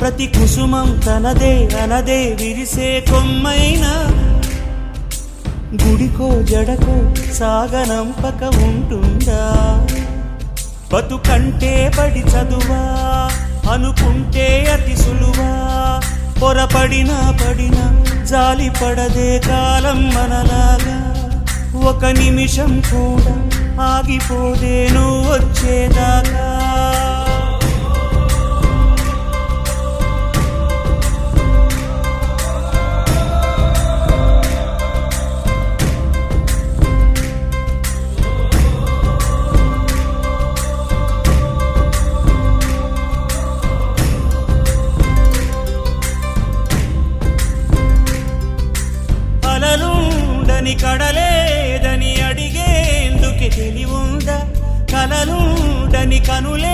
ప్రతి కుసుమం తనదే అనదే విరిసే కొమ్మైనా గుడికో జడకో సాగనంపక ఉంటుందా బతుకంటే పడి చదువా అనుకుంటే అతి సులువా పొరపడినా పడినా జాలి పడదే కాలం మనలాగా ఒక నిమిషం కూడా ఆగిపోదే నువ్వు వచ్చేదాకా కలలుండని కడలేదని అడిగేందుకే తెలివుందా కలలుండని కనులే